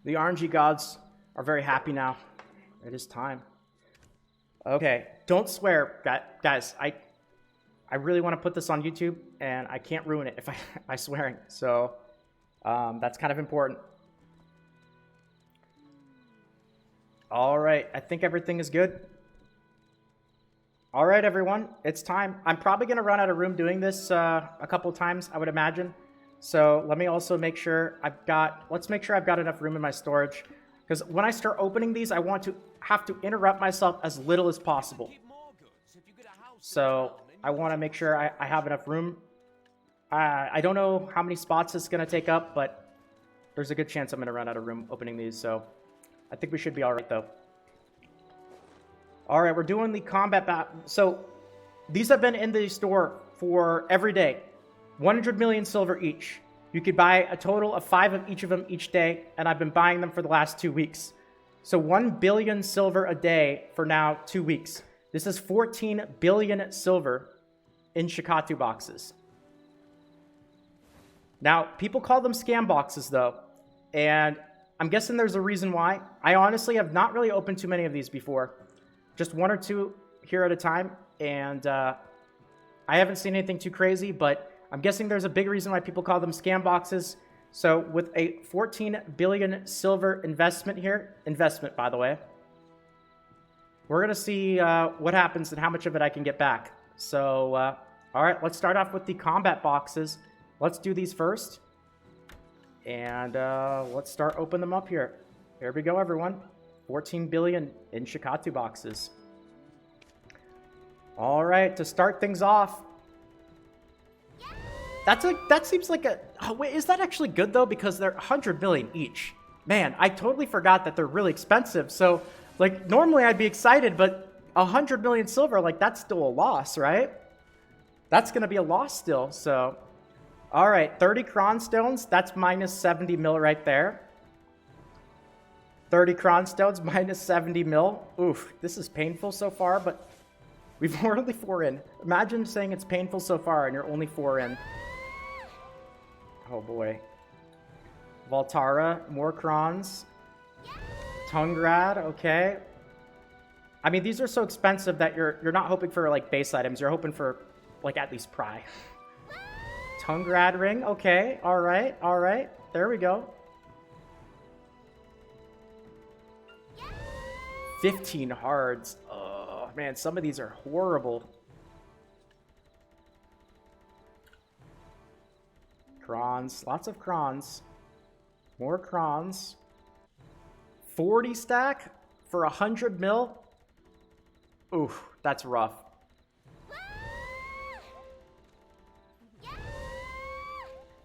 The RNG gods are very happy now. It is time. Okay, don't swear, guys. I really want to put this on YouTube, and I can't ruin it if by swearing. So that's kind of important. All right, I think everything is good. All right, everyone, it's time. I'm probably going to run out of room doing this a couple times, I would imagine. So let me also make sure let's make sure I've got enough room in my storage. Because when I start opening these, I want to have to interrupt myself as little as possible. So I want to make sure I have enough room. I don't know how many spots it's going to take up, but there's a good chance I'm going to run out of room opening these. So I think we should be all right, though. All right, we're doing the combat So these have been in the store for every day. 100 million silver each. You could buy a total of 5 of each of them each day, and I've been buying them for the last 2 weeks. So 1 billion silver a day for now 2 weeks. This is 14 billion silver in Shakatu boxes. Now, people call them scam boxes, though, and I'm guessing there's a reason why. I honestly have not really opened too many of these before. Just 1 or 2 here at a time, and I haven't seen anything too crazy, but I'm guessing there's a big reason why people call them scam boxes. So with a 14 billion silver investment here, by the way, we're going to see what happens and how much of it I can get back. So, all right, let's start off with the combat boxes. Let's do these first, and let's start opening them up here. Here we go, everyone. 14 billion in Shakatu boxes. All right, to start things off, that seems like a... Oh, wait, is that actually good, though? Because they're 100 million each. Man, I totally forgot that they're really expensive. So, like, normally I'd be excited, but 100 million silver, like, that's still a loss, right? That's going to be a loss still, so... All right, 30 cron stones, that's minus 70 mil right there. 30 cron stones, minus 70 mil. Oof, this is painful so far, but we've only 4 in. Imagine saying it's painful so far and you're only 4 in. Oh boy. Voltara, more crons. Tungrad, okay. I mean, these are so expensive that you're not hoping for like base items. You're hoping for like at least pry. Tungrad ring, okay. All right, all right. There we go. 15 hards. Oh man, some of these are horrible. Crons, lots of crons. More crons. 40 stack for 100 mil. Oof, that's rough.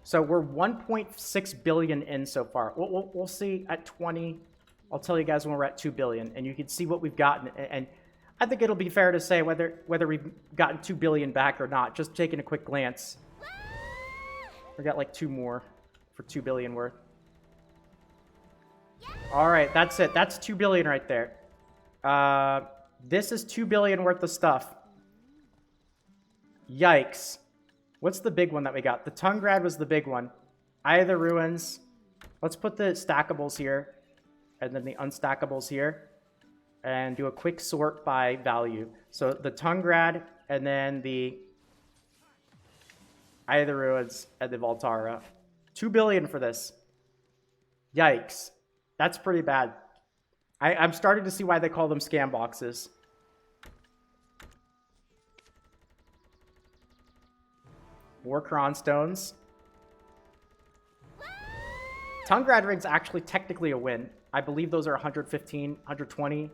So we're 1.6 billion in so far. We'll see at 20. I'll tell you guys when we're at 2 billion, and you can see what we've gotten. And I think it'll be fair to say whether we've gotten 2 billion back or not. Just taking a quick glance. We got like 2 more for 2 billion worth. All right, that's it. That's 2 billion right there. This is 2 billion worth of stuff. Yikes. What's the big one that we got? The Tungrad was the big one. Eye of the Ruins. Let's put the stackables here. And then the unstackables here. And do a quick sort by value. So the Tungrad, and then the Eye of the Ruins, and the Voltara. 2 billion for this. Yikes. That's pretty bad. I'm starting to see why they call them scam boxes. More cron stones. Tungrad ring's actually technically a win. I believe those are 115, 120.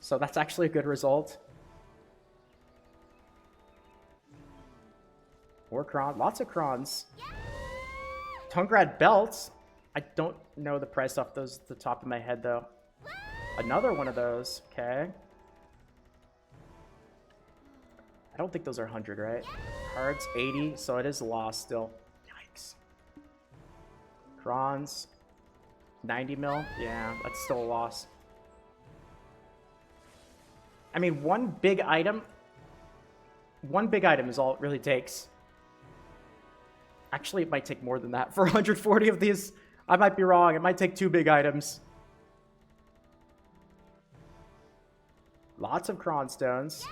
So that's actually a good result. More cron, lots of crons. Tungrad belts. I don't know the price off those at the top of my head though. Another one of those. Okay. I don't think those are 100, right? Cards 80, so it is a loss still. Yikes. Crons 90 mil. Yeah, that's still a loss. I mean, one big item is all it really takes. Actually, it might take more than that for 140 of these. I might be wrong. It might take 2 big items. Lots of cron stones.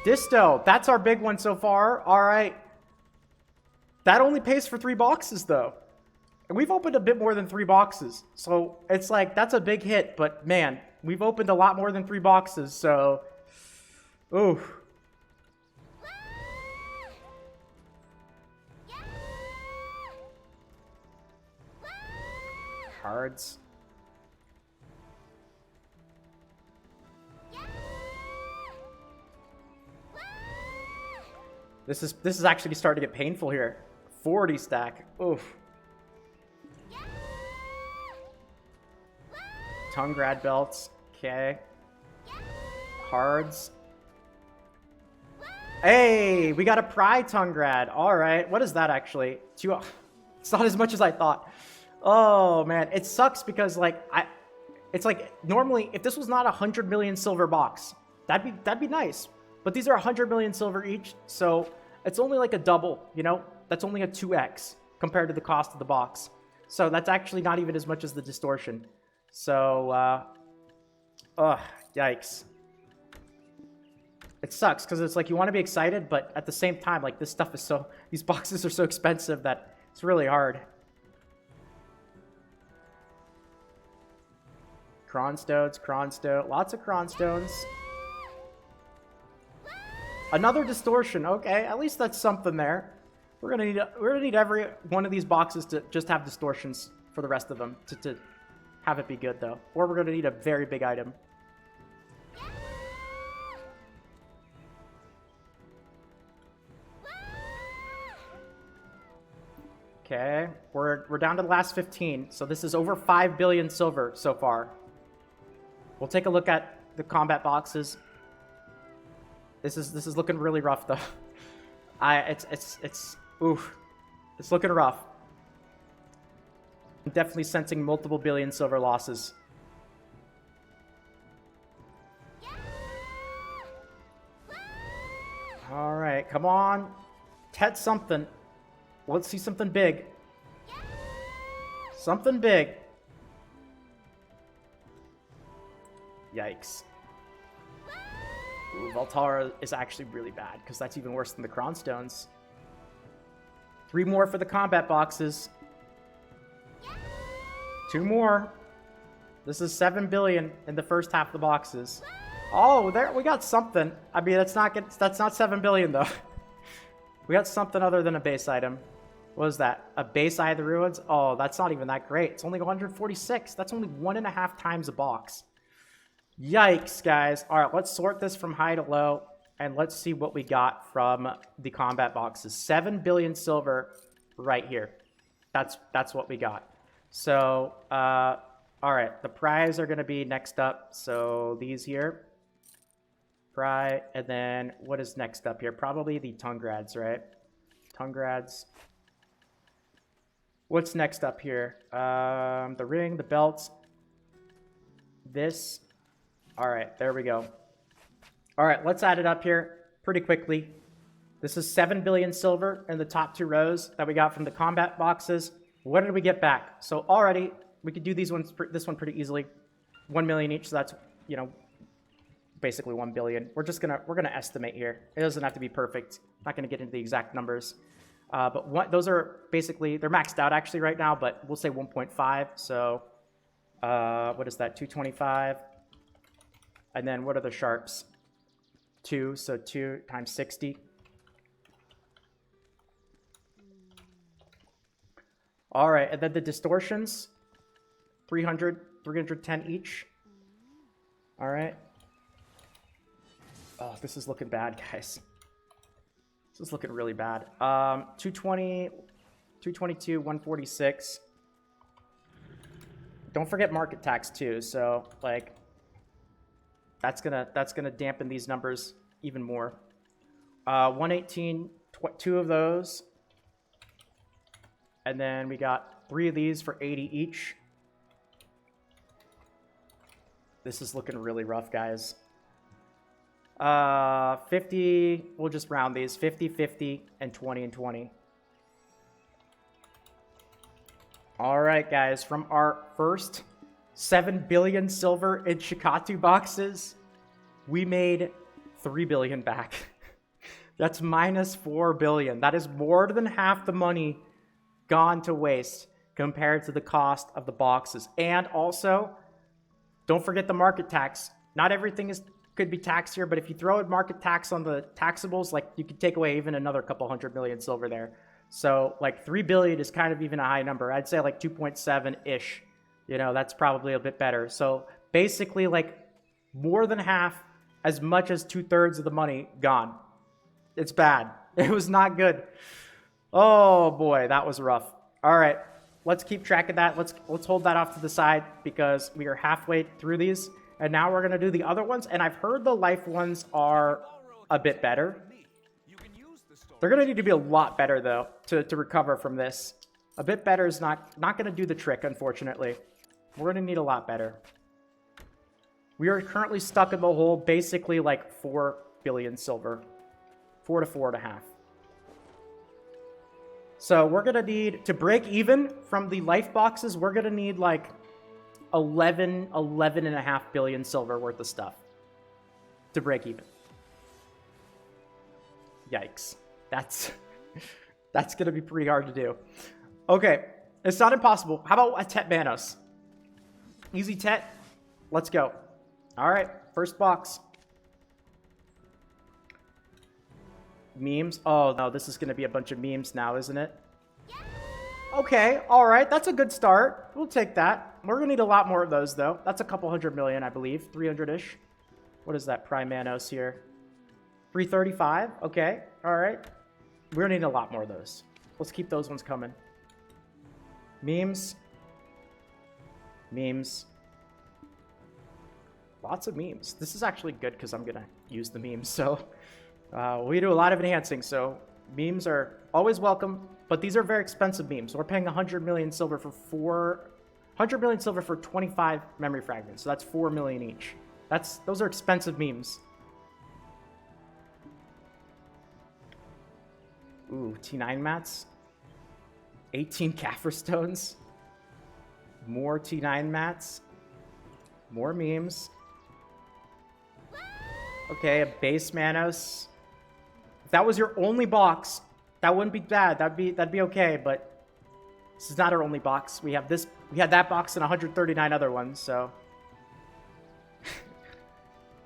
Disto. That's our big one so far. All right. That only pays for 3 boxes, though. And we've opened a bit more than 3 boxes. So it's like, that's a big hit. But, man, we've opened a lot more than 3 boxes. So, ooh. Cards. This is actually starting to get painful here. 40 stack. Oof. Tongue grad belts. Okay. Cards. Hey, we got a Pride tongue grad. All right. What is that actually? It's not as much as I thought. Oh man, it sucks because like it's like normally if this was not 100 million silver box, that'd be nice. But these are 100 million silver each, so it's only like a double, you know? That's only a 2x compared to the cost of the box. So that's actually not even as much as the distortion. So, yikes. It sucks because it's like you want to be excited, but at the same time, like this stuff is these boxes are so expensive that it's really hard. Cronstones, lots of cronstones. Another distortion. Okay, at least that's something there. We're gonna need every one of these boxes to just have distortions for the rest of them to have it be good though. Or we're gonna need a very big item. Okay, we're down to the last 15. So this is over 5 billion silver so far. We'll take a look at the combat boxes. This is looking really rough though. It's looking rough. I'm definitely sensing multiple billion silver losses. All right, come on. Tet something. Let's see something big. Something big. Yikes. Ooh, Valtara is actually really bad, because that's even worse than the Cronstones. 3 more for the combat boxes. 2 more. This is 7 billion in the first half of the boxes. Oh, there we got something. I mean, that's not 7 billion though. We got something other than a base item. What is that? A base Eye of the Ruins? Oh, that's not even that great. It's only 146. That's only 1.5 times a box. Yikes, guys. All right, let's sort this from high to low, and let's see what we got from the combat boxes. 7 billion silver right here. That's what we got. So, all right, the prize are going to be next up. So these here. Prize, and then what is next up here? Probably the tongue grads, right? Tongue grads. What's next up here? The ring, the belts. This. All right, there we go. All right, let's add it up here pretty quickly. This is 7 billion silver in the top 2 rows that we got from the combat boxes. What did we get back? So already, we could do this one pretty easily. 1 million each, so that's, you know, basically 1 billion. We're gonna estimate here. It doesn't have to be perfect. I'm not gonna get into the exact numbers. But those are basically, they're maxed out actually right now, but we'll say 1.5. So what is that? 225. And then what are the sharps? 2, so 2 times 60. All right, and then the distortions, 310 each. All right. Oh, this is looking bad, guys. This is looking really bad. 220, 222, 146. Don't forget market tax too. So like, that's gonna dampen these numbers even more. 118, 2 of those. And then we got 3 of these for 80 each. This is looking really rough, guys. 50, we'll just round these. 50, 50, and 20 and 20. All right, guys, from our first 7 billion silver in Shakatu boxes, we made 3 billion back. That's minus 4 billion. That is more than half the money gone to waste compared to the cost of the boxes. And also, don't forget the market tax. Not everything could be taxed here, but if you throw a market tax on the taxables, like you could take away even another couple 100 million silver there. So like 3 billion is kind of even a high number. I'd say like 2.7-ish. You know, that's probably a bit better. So basically like more than half, as much as 2/3 of the money gone. It's bad. It was not good. Oh boy, that was rough. All right, let's keep track of that. Let's hold that off to the side because we are halfway through these. And now we're going to do the other ones. And I've heard the life ones are a bit better. They're going to need to be a lot better, though, to recover from this. A bit better is not going to do the trick, unfortunately. We're going to need a lot better. We are currently stuck in the hole basically like 4 billion silver. 4 to 4.5. So we're going to need, to break even from the life boxes, we're going to need like 11.5 billion silver worth of stuff to break even. Yikes. That's going to be pretty hard to do. Okay, it's not impossible. How about a Tet Manos? Easy Tet. Let's go. All right, first box. Memes. Oh, no, this is going to be a bunch of memes now, isn't it? Okay, all right, that's a good start. We'll take that. We're going to need a lot more of those, though. That's a couple 100 million, I believe. 300-ish. What is that Prime Manos here? 335. Okay, all right. We're going to need a lot more of those. Let's keep those ones coming. Memes. Memes. Lots of memes. This is actually good because I'm going to use the memes, so... we do a lot of enhancing, so memes are always welcome, but these are very expensive memes. We're paying 100 million silver for 25 memory fragments, so that's 4 million each. Those are expensive memes. Ooh, T9 mats. 18 Kaffir stones. More T9 mats. More memes. Okay, a base Manos. If that was your only box, that wouldn't be bad. That'd be okay, but this is not our only box. We had that box and 139 other ones, so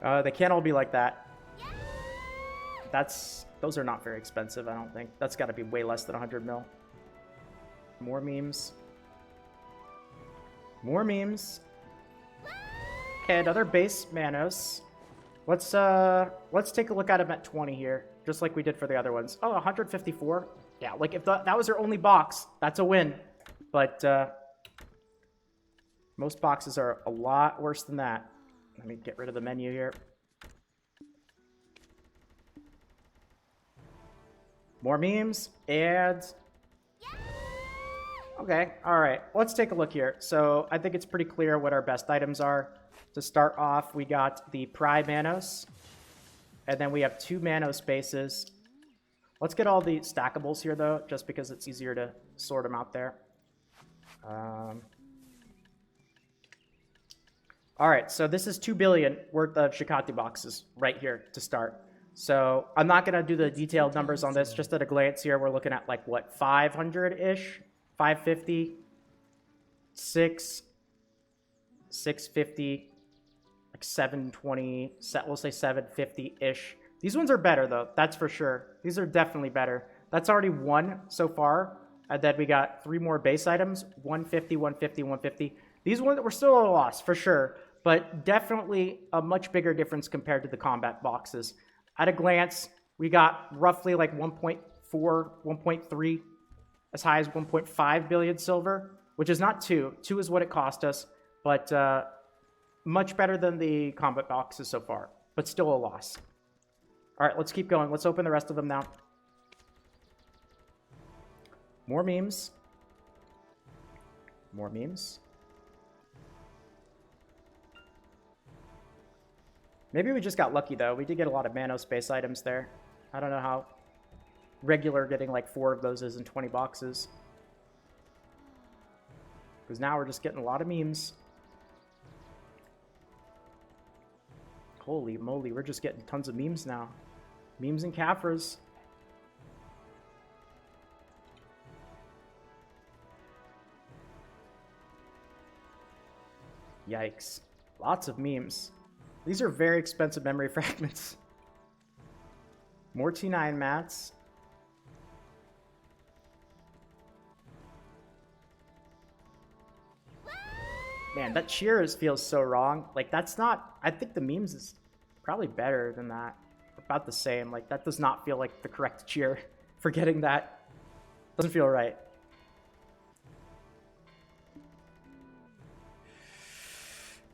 they can't all be like that. Those are not very expensive, I don't think. That's got to be way less than 100 mil. More memes. More memes. Okay, another base Manos. Let's take a look at him at 20 here, just like we did for the other ones. Oh, 154. Yeah, like if that was your only box, that's a win. But most boxes are a lot worse than that. Let me get rid of the menu here. More memes and... Okay, all right. Let's take a look here. So I think it's pretty clear what our best items are. To start off, we got the Prime Manos, and then we have 2 Manos bases. Let's get all the stackables here, though, just because it's easier to sort them out there. All right, so this is 2 billion worth of Shakatu boxes right here to start. So I'm not going to do the detailed numbers on this. Just at a glance here, we're looking at, like, what, 500-ish? 550? 650? Like 720, we'll say 750-ish. These ones are better, though. That's for sure. These are definitely better. That's already 1 so far. And then we got 3 more base items. 150, 150, 150. These ones, we're still at a loss, for sure. But definitely a much bigger difference compared to the combat boxes. At a glance, we got roughly like 1.4, 1.3, as high as 1.5 billion silver, which is not 2. 2 is what it cost us. But... much better than the combat boxes so far, but still a loss. All right, let's keep going. Let's open the rest of them now. More memes. More memes. Maybe we just got lucky, though. We did get a lot of Manos space items there. I don't know how regular getting like 4 of those is in 20 boxes. Because now we're just getting a lot of memes. Holy moly, we're just getting tons of memes now. Memes and Caphras. Yikes. Lots of memes. These are very expensive memory fragments. More T9 mats. Man, that cheer feels so wrong. Like, that's not... I think the memes is probably better than that. About the same. Like, that does not feel like the correct cheer. Forgetting that doesn't feel right.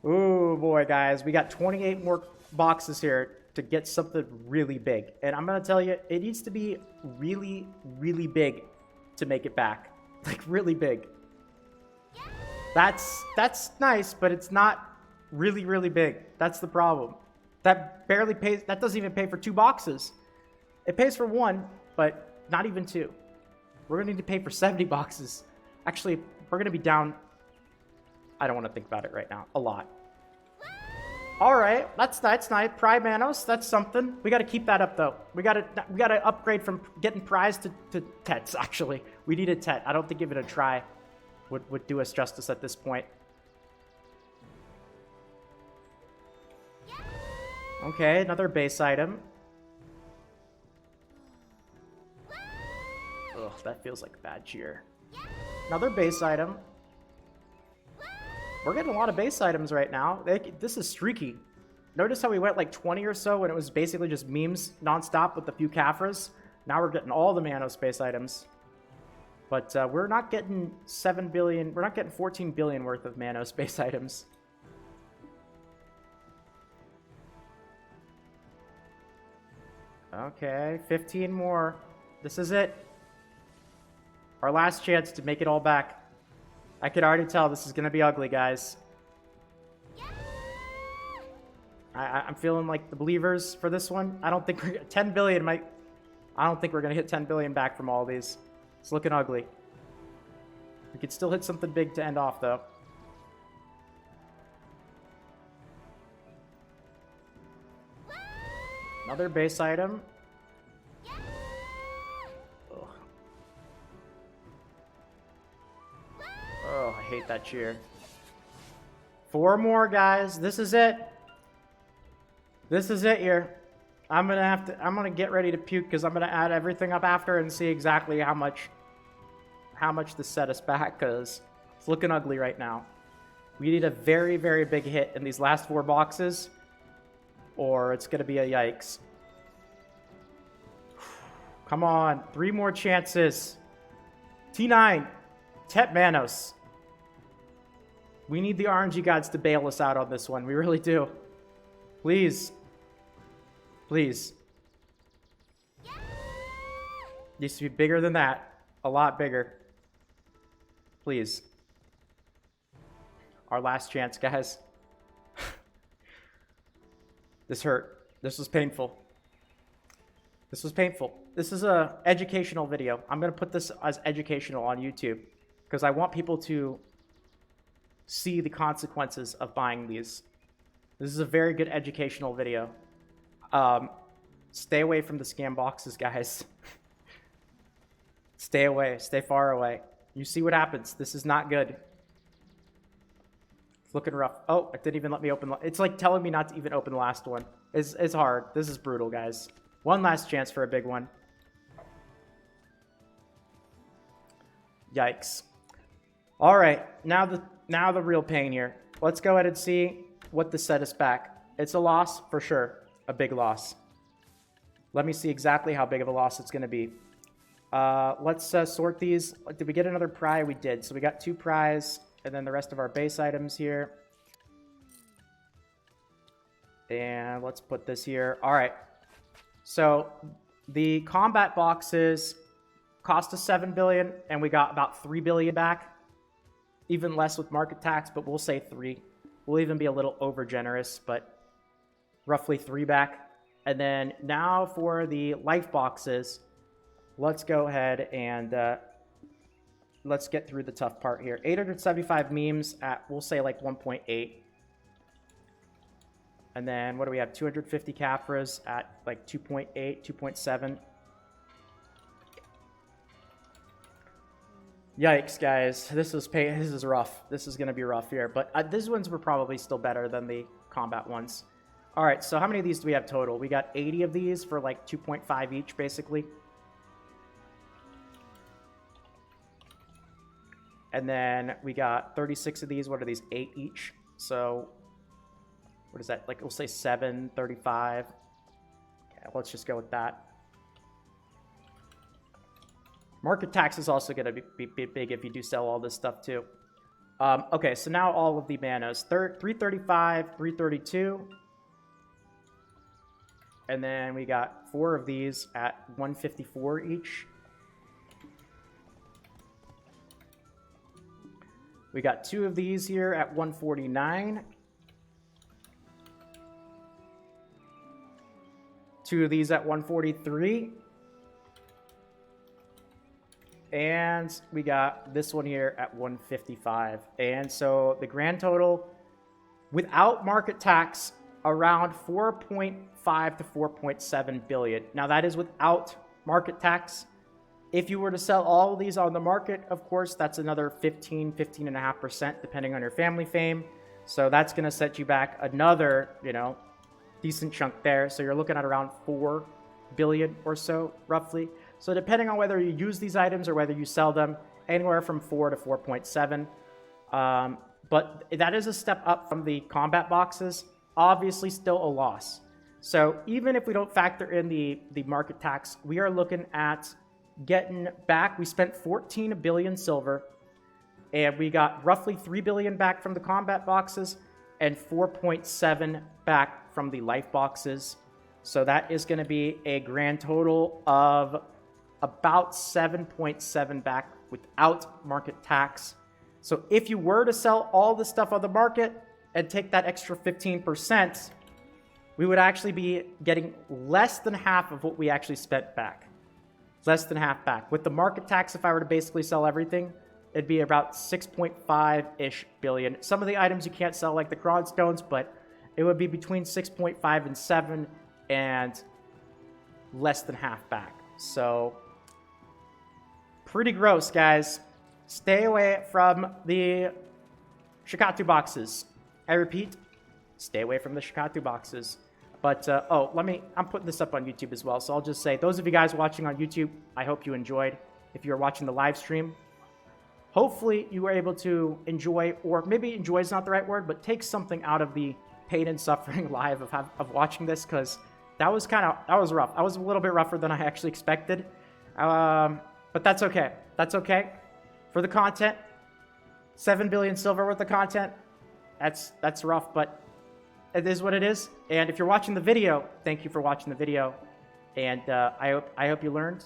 Ooh, boy, guys. We got 28 more boxes here to get something really big. And I'm going to tell you, it needs to be really, really big to make it back. Like, really big. That's nice, but it's not really, really big. That's the problem. That barely pays... That doesn't even pay for 2 boxes. It pays for 1, but not even 2. We're going to need to pay for 70 boxes. Actually, we're going to be down... I don't want to think about it right now. A lot. All right, that's nice. Pride Manos, that's something. We got to keep that up though. We got to upgrade from getting prize to Tets. Actually, we need a Tet. I don't think give it a try would do us justice at this point. Okay, another base item. Ugh, that feels like a bad cheer. Another base item. We're getting a lot of base items right now. This is streaky. Notice how we went like 20 or so when it was basically just memes nonstop with a few Caphras. Now we're getting all the Manos base items. But we're not getting 7 billion. We're not getting 14 billion worth of Manos base items. Okay, 15 more. This is it. Our last chance to make it all back. I could already tell this is going to be ugly, guys. I'm feeling like the believers for this one. I don't think we're... 10 billion might... I don't think we're going to hit 10 billion back from all these. It's looking ugly. We could still hit something big to end off, though. Another base item. Oh, I hate that cheer. 4 more, guys. This is it. This is it here. I'm gonna get ready to puke because I'm gonna add everything up after and see exactly how much this set us back, because it's looking ugly right now. We need a very, very big hit in these last 4 boxes, or it's gonna be a yikes. Come on, 3 more chances. T9, Tet Manos. We need the RNG gods to bail us out on this one. We really do. Please. Please. Needs to be bigger than that. A lot bigger. Please. Our last chance, guys. This hurt. This was painful. This was painful. This is a educational video. I'm going to put this as educational on YouTube because I want people to see the consequences of buying these. This is a very good educational video. Stay away from the scam boxes, guys. Stay away. Stay far away. You see what happens. This is not good. It's looking rough. Oh, it didn't even let me open. It's like telling me not to even open the last one. It's hard. This is brutal, guys. One last chance for a big one. Yikes. All right, now the real pain here. Let's go ahead and see what the set is back. It's a loss for sure, a big loss. Let me see exactly how big of a loss it's going to be. Let's sort these. Did we get another prize? We did. So we got 2 prize, and then the rest of our base items here. And let's put this here. All right. So the combat boxes cost us 7 billion, and we got about 3 billion back. Even less with market tax, but we'll say 3. We'll even be a little over generous, but roughly 3 back. And then now for the life boxes, let's go ahead and let's get through the tough part here. 875 memes at, we'll say, like 1.8. And then, what do we have? 250 Capras at like 2.8, 2.7. Yikes, guys. This is rough. This is going to be rough here. But these ones were probably still better than the combat ones. All right, so how many of these do we have total? We got 80 of these for like 2.5 each, basically. And then we got 36 of these. What are these? 8 each. So what is that? Like, we'll say 7, 35. Okay, let's just go with that. Market tax is also going to be big if you do sell all this stuff too. Okay, so now all of the manas. 335, 332. And then we got 4 of these at 154 each. We got 2 of these here at 149. 2 of these at 143. And we got this one here at 155. And so the grand total, without market tax, around 4.5 to 4.7 billion. Now that is without market tax. If you were to sell all of these on the market, of course, that's another 15.5%, depending on your family fame. So that's going to set you back another, decent chunk there. So you're looking at around 4 billion or so, roughly. So depending on whether you use these items or whether you sell them, anywhere from 4 to 4.7. But that is a step up from the combat boxes. Obviously still a loss. So even if we don't factor in the market tax, we are looking at getting back. We spent 14 billion silver, and we got roughly 3 billion back from the combat boxes and 4.7 back from the life boxes. So that is going to be a grand total of about 7.7 back without market tax. So if you were to sell all the stuff on the market and take that extra 15%, we would actually be getting less than half of what we actually spent back. Less than half back. With the market tax, if I were to basically sell everything, it'd be about 6.5-ish billion. Some of the items you can't sell, like the Cron Stones, but it would be between 6.5 and 7 and less than half back. So pretty gross, guys. Stay away from the Shakatu boxes. I repeat, stay away from the Shakatu boxes. But, I'm putting this up on YouTube as well. So I'll just say, those of you guys watching on YouTube, I hope you enjoyed. If you're watching the live stream, hopefully you were able to enjoy, or maybe enjoy is not the right word, but take something out of the pain and suffering live of watching this, because that was rough. That was a little bit rougher than I actually expected. But that's okay. That's okay. For the content, 7 billion silver worth of content, that's rough, but it is what it is. And if you're watching the video, thank you for watching the video. And I hope you learned.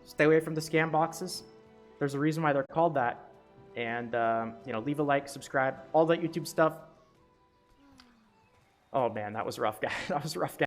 Stay away from the scam boxes. There's a reason why they're called that. And leave a like, subscribe, all that YouTube stuff. Oh man, that was rough, guys. That was rough, guys.